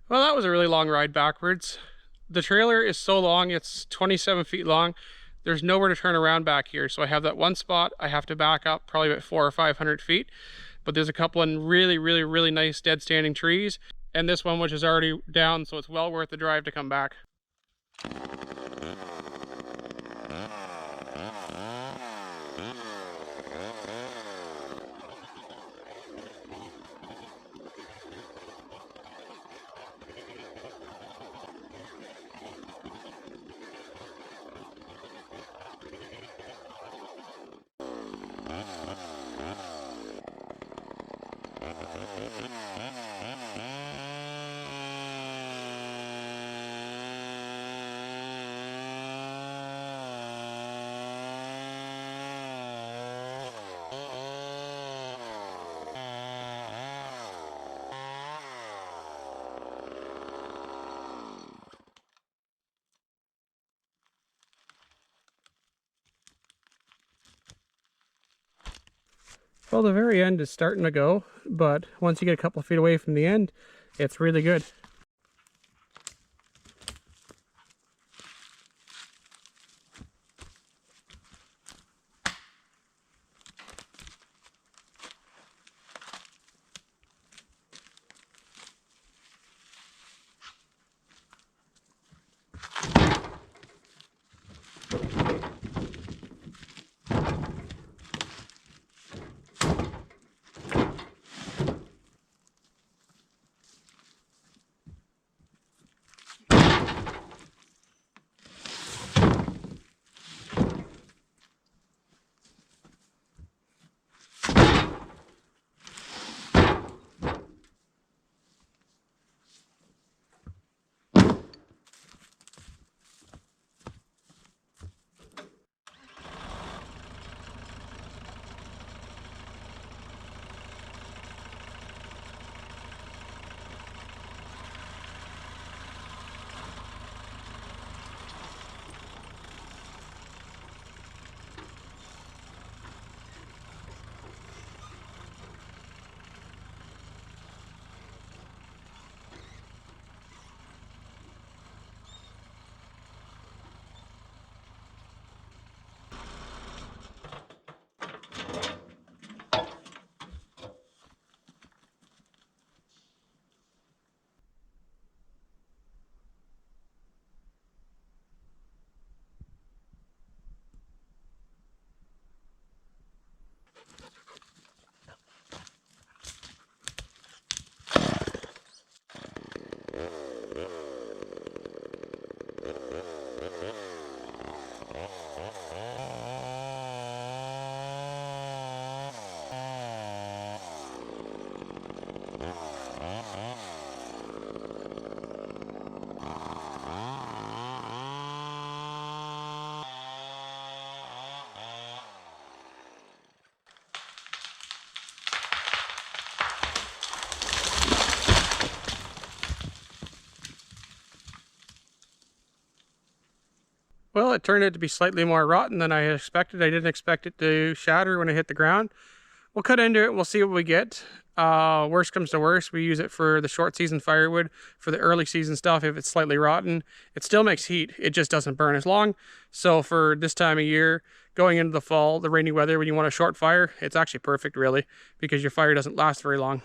Well, that was a really long ride backwards. The trailer is so long, it's 27 feet long. There's nowhere to turn around back here. So I have that one spot. I have to back up probably about 400 or 500 feet. But there's a couple of really nice dead standing trees. And this one, which is already down, so it's well worth the drive to come back. Well, the very end is starting to go, but once you get a couple of feet away from the end, it's really good. Well, it turned out to be slightly more rotten than I expected. I didn't expect it to shatter when it hit the ground. We'll cut into it. We'll see what we get. Worst comes to worst, we use it for the short season firewood. For the early season stuff, if it's slightly rotten, it still makes heat. It just doesn't burn as long. So for this time of year, going into the fall, the rainy weather, when you want a short fire, it's actually perfect, really, because your fire doesn't last very long.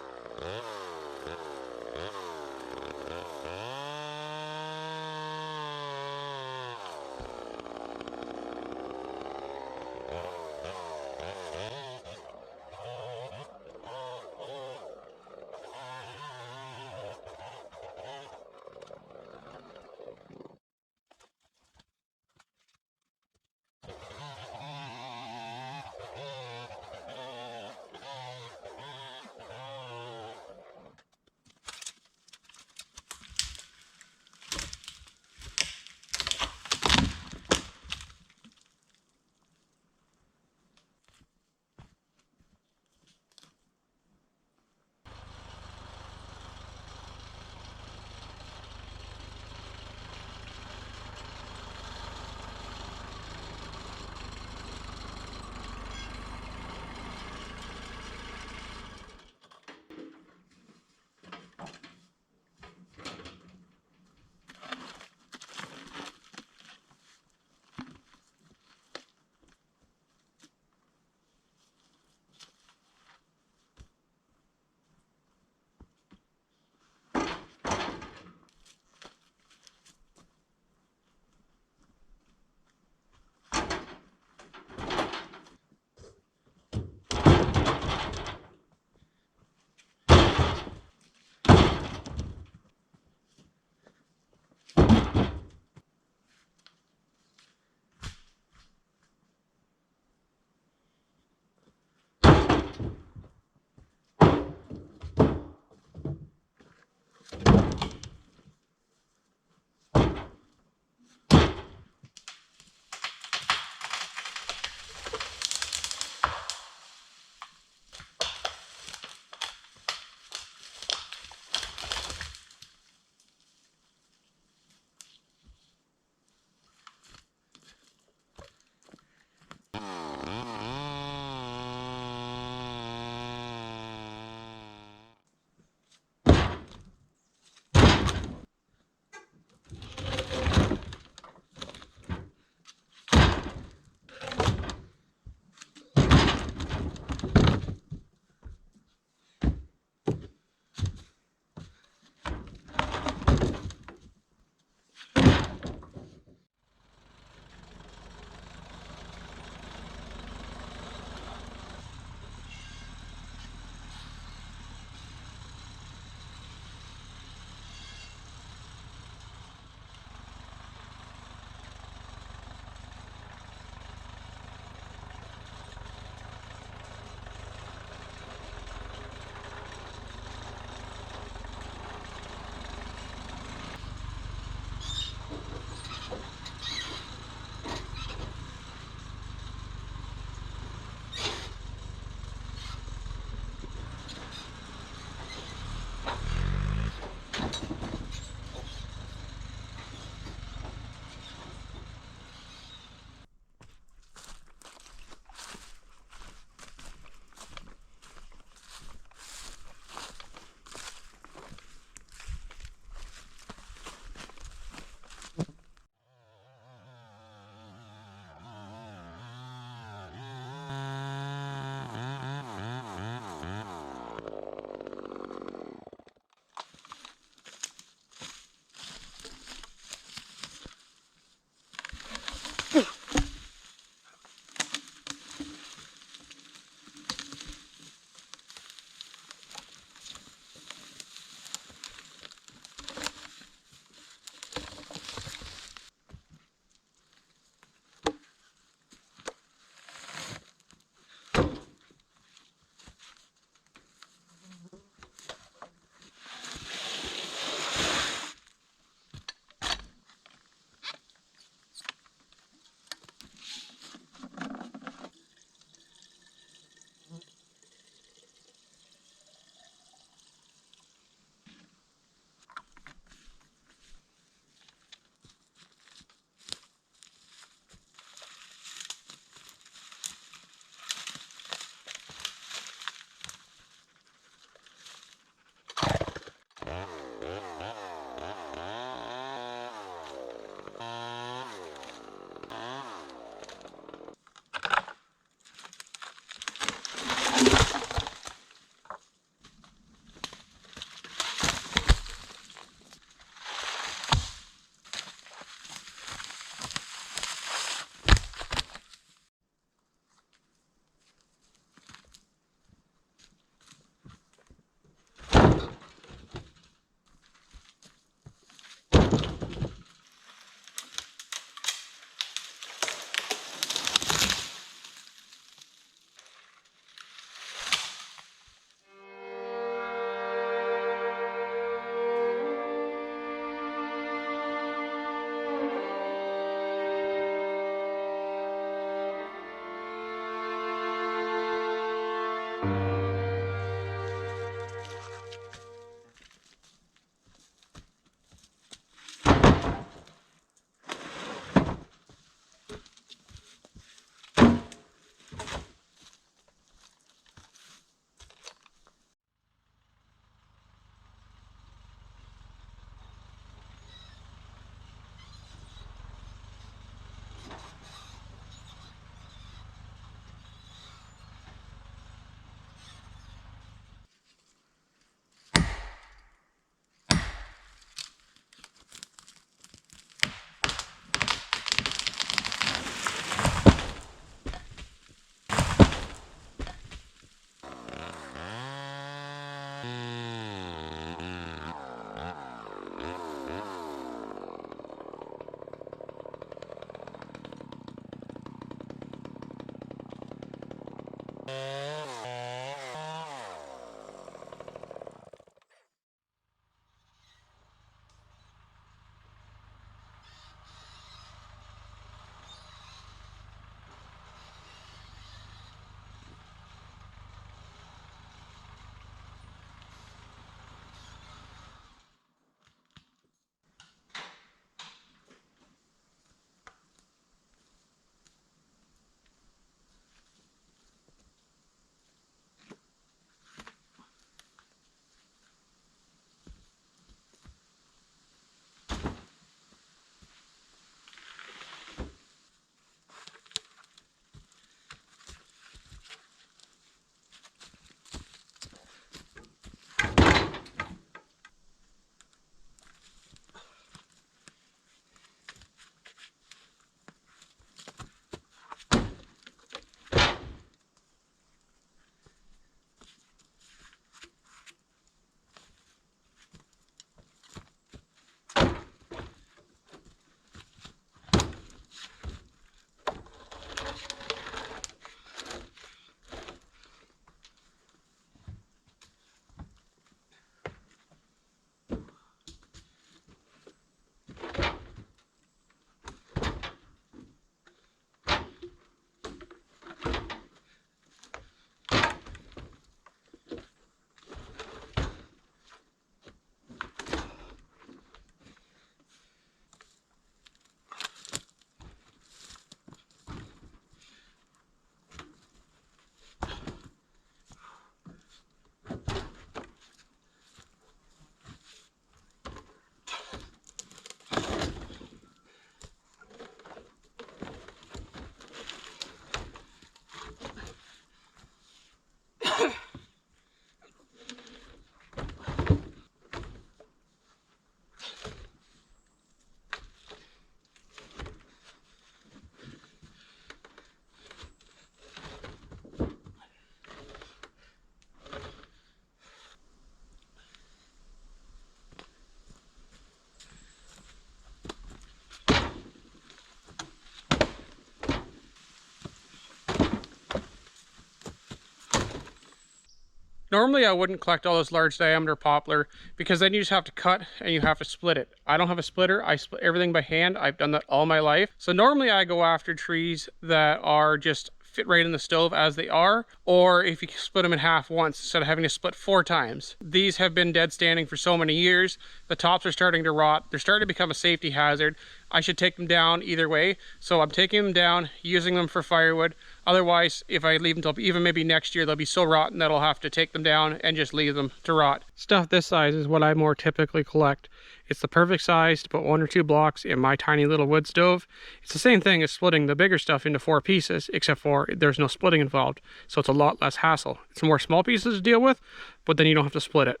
Normally I wouldn't collect all those large diameter poplar because then you just have to cut and you have to split it. I don't have a splitter. I split everything by hand. I've done that all my life. So normally I go after trees that are just fit right in the stove as they are, or if you split them in half once instead of having to split 4 times. These have been dead standing for so many years. The tops are starting to rot. They're starting to become a safety hazard. I should take them down either way. So I'm taking them down, using them for firewood. Otherwise, if I leave them until even maybe next year, they'll be so rotten that I'll have to take them down and just leave them to rot. Stuff this size is what I more typically collect. It's the perfect size to put 1 or 2 blocks in my tiny little wood stove. It's the same thing as splitting the bigger stuff into 4 pieces, except for there's no splitting involved, so it's a lot less hassle. It's more small pieces to deal with, but then you don't have to split it.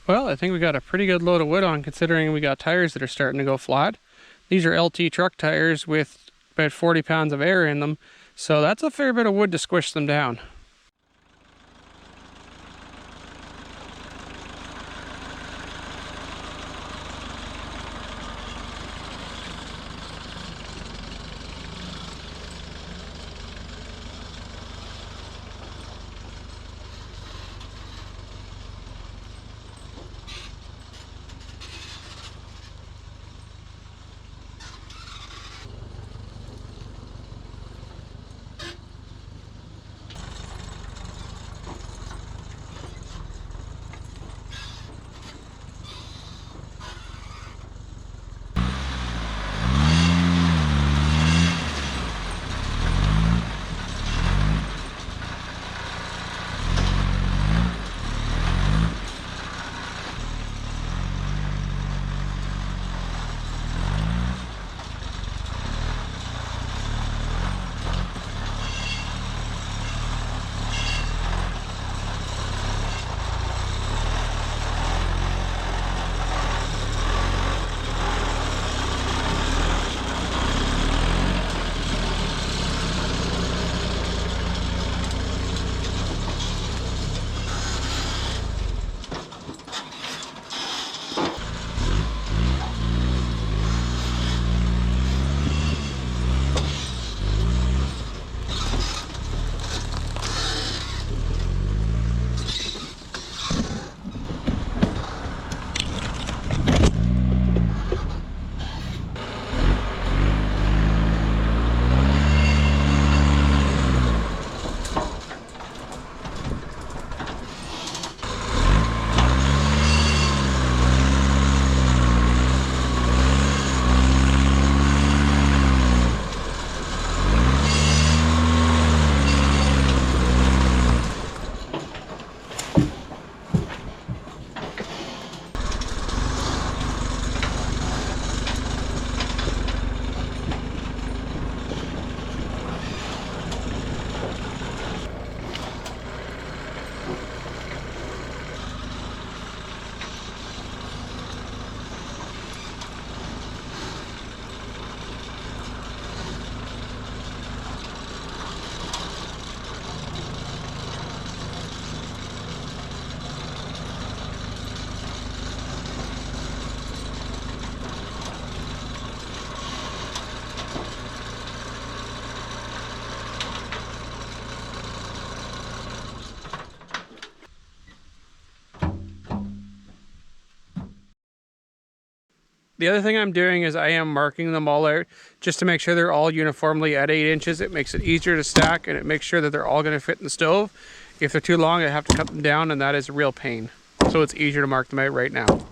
Well, I think we got a pretty good load of wood on, considering we got tires that are starting to go flat. These are LT truck tires with about 40 pounds of air in them, so that's a fair bit of wood to squish them down. The other thing I'm doing is I am marking them all out just to make sure they're all uniformly at 8 inches. It makes it easier to stack, and it makes sure that they're all going to fit in the stove. If they're too long, I have to cut them down, and that is a real pain. So it's easier to mark them out right now.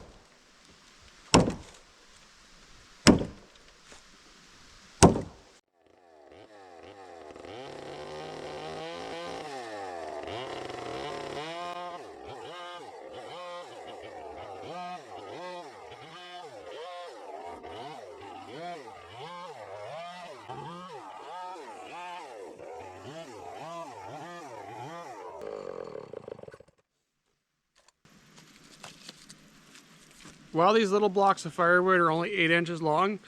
While these little blocks of firewood are only 8 inches long,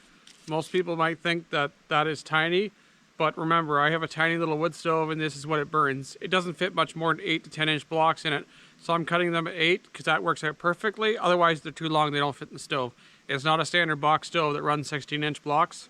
most people might think that that is tiny, but remember, I have a tiny little wood stove and this is what it burns. It doesn't fit much more than 8 to 10 inch blocks in it, so I'm cutting them at 8 because that works out perfectly. Otherwise, they're too long, they don't fit in the stove. It's not a standard box stove that runs 16 inch blocks.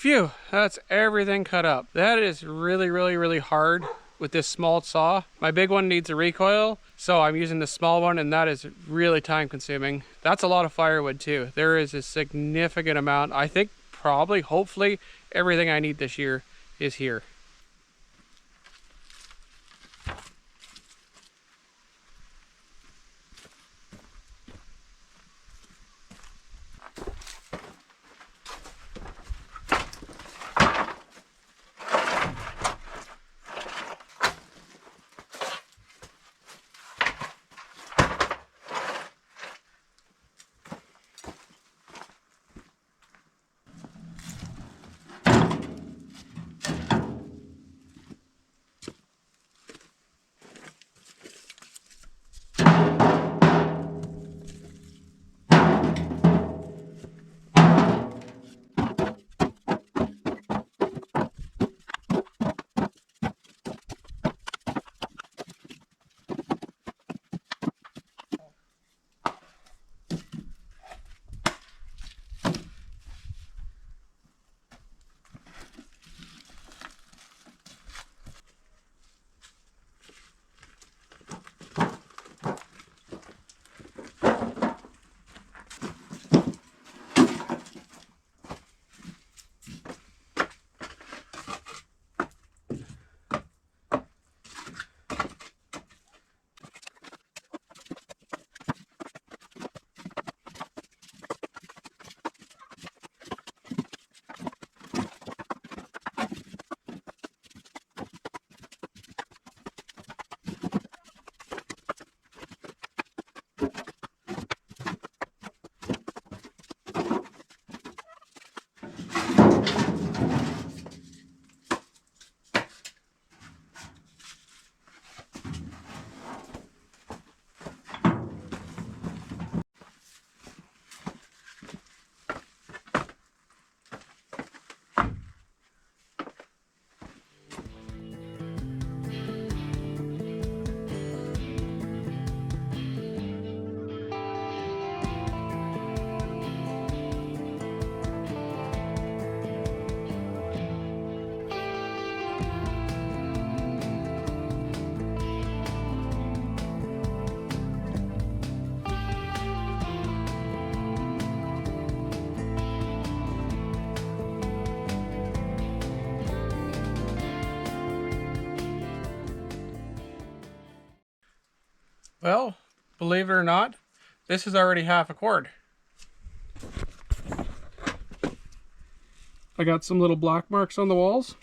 Phew, that's everything cut up. That is really hard with this small saw. My big one needs a recoil, so I'm using the small one, and that is really time consuming. That's a lot of firewood too. There is a significant amount. I think probably, hopefully, everything I need this year is here. Well, believe it or not, this is already half a cord. I got some little black marks on the walls.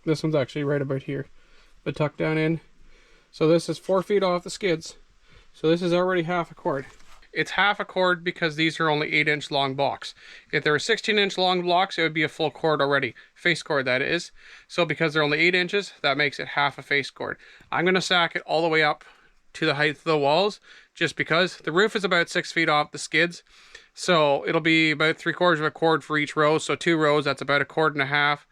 This one's actually right about here, but tucked down in. So this is 4 feet off the skids. So this is already half a cord. It's half a cord because these are only 8-inch long blocks. If there were 16-inch long blocks, it would be a full cord already. Face cord, that is. So because they're only 8 inches, that makes it half a face cord. I'm going to sack it all the way up to the height of the walls, just because the roof is about 6 feet off the skids. So it'll be about 3/4 of a cord for each row. So 2 rows, that's about 1.5 cords.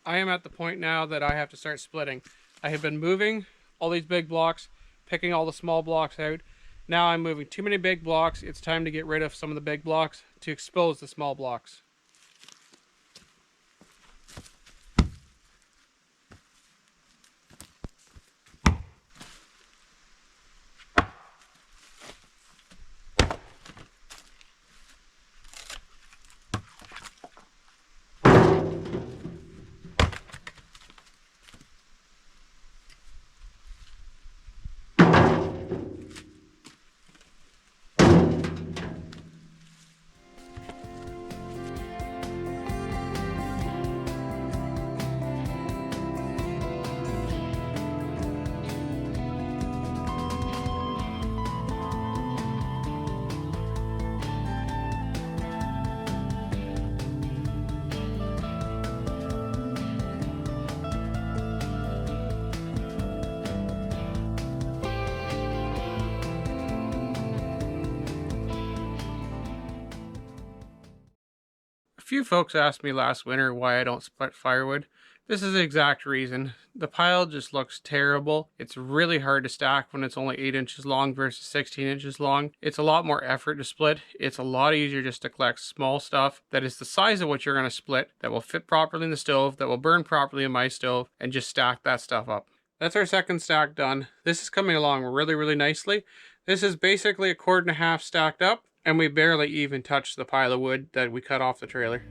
I am at the point now that I have to start splitting. I have been moving all these big blocks, picking all the small blocks out. Now I'm moving too many big blocks. It's time to get rid of some of the big blocks to expose the small blocks. A few folks asked me last winter why I don't split firewood. This is the exact reason. The pile just looks terrible. It's really hard to stack when it's only 8 inches long versus 16 inches long. It's a lot more effort to split. It's a lot easier just to collect small stuff that is the size of what you're going to split, that will fit properly in the stove, that will burn properly in my stove, and just stack that stuff up. That's our second stack done. This is coming along really nicely. This is basically 1.5 quarts stacked up, and we barely even touched the pile of wood that we cut off the trailer.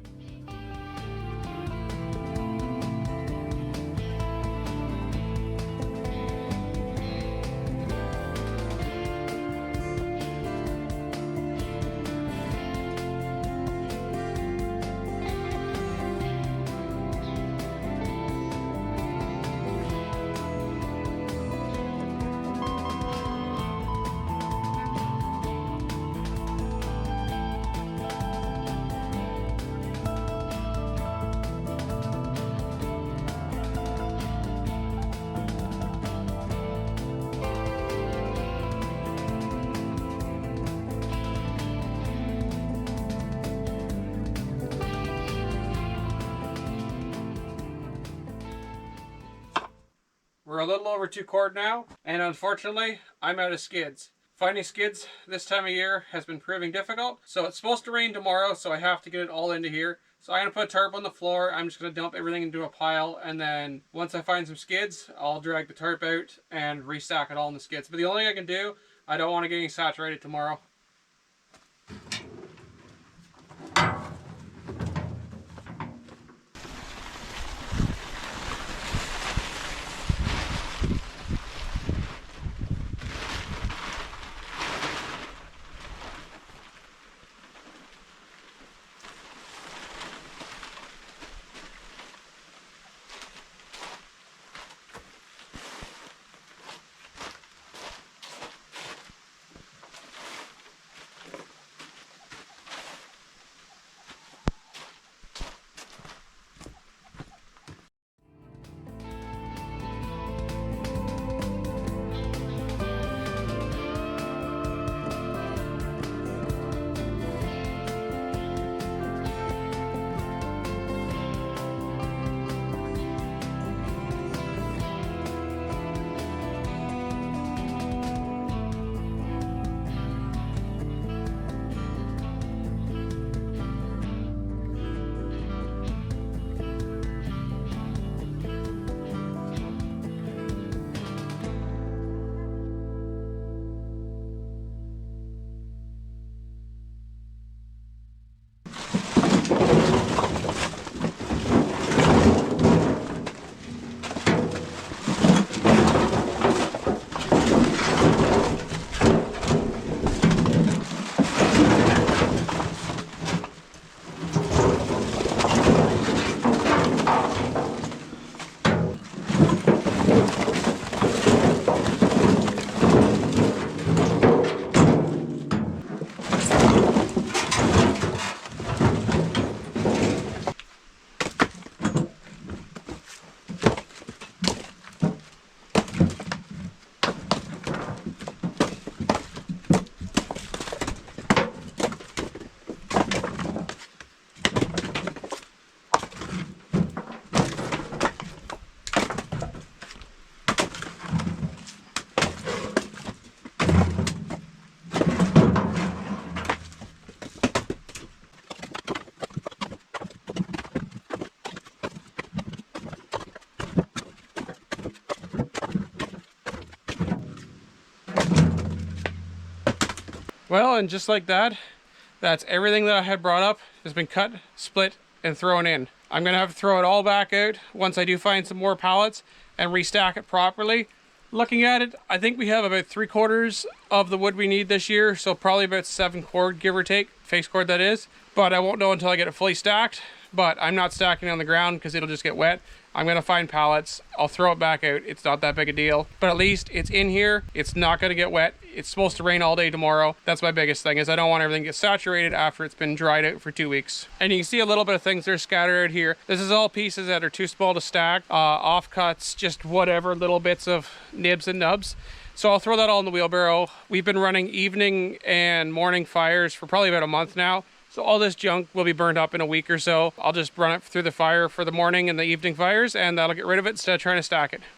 We're a little over 2 quart now, and unfortunately, I'm out of skids. Finding skids this time of year has been proving difficult, so it's supposed to rain tomorrow, so I have to get it all into here. So I'm going to put a tarp on the floor, I'm just going to dump everything into a pile, and then once I find some skids, I'll drag the tarp out and restack it all in the skids. But the only thing I can do, I don't want to get any saturated tomorrow. Well, and just like that, that's everything that I had brought up has been cut, split, and thrown in. I'm gonna have to throw it all back out once I do find some more pallets and restack it properly. Looking at it, I think we have about 3/4 of the wood we need this year, so probably about 7 cord, give or take, face cord that is. But I won't know until I get it fully stacked. But I'm not stacking it on the ground because it'll just get wet. I'm gonna find pallets, I'll throw it back out. It's not that big a deal, but at least it's in here. It's not gonna get wet. It's supposed to rain all day tomorrow. That's my biggest thing, is I don't want everything to get saturated after it's been dried out for 2 weeks. And you can see a little bit of things that are scattered out here. This is all pieces that are too small to stack, offcuts, just whatever, little bits of nibs and nubs. So I'll throw that all in the wheelbarrow. We've been running evening and morning fires for probably about a month now. So all this junk will be burned up in a week or so. I'll just run it through the fire for the morning and the evening fires, and that'll get rid of it instead of trying to stack it.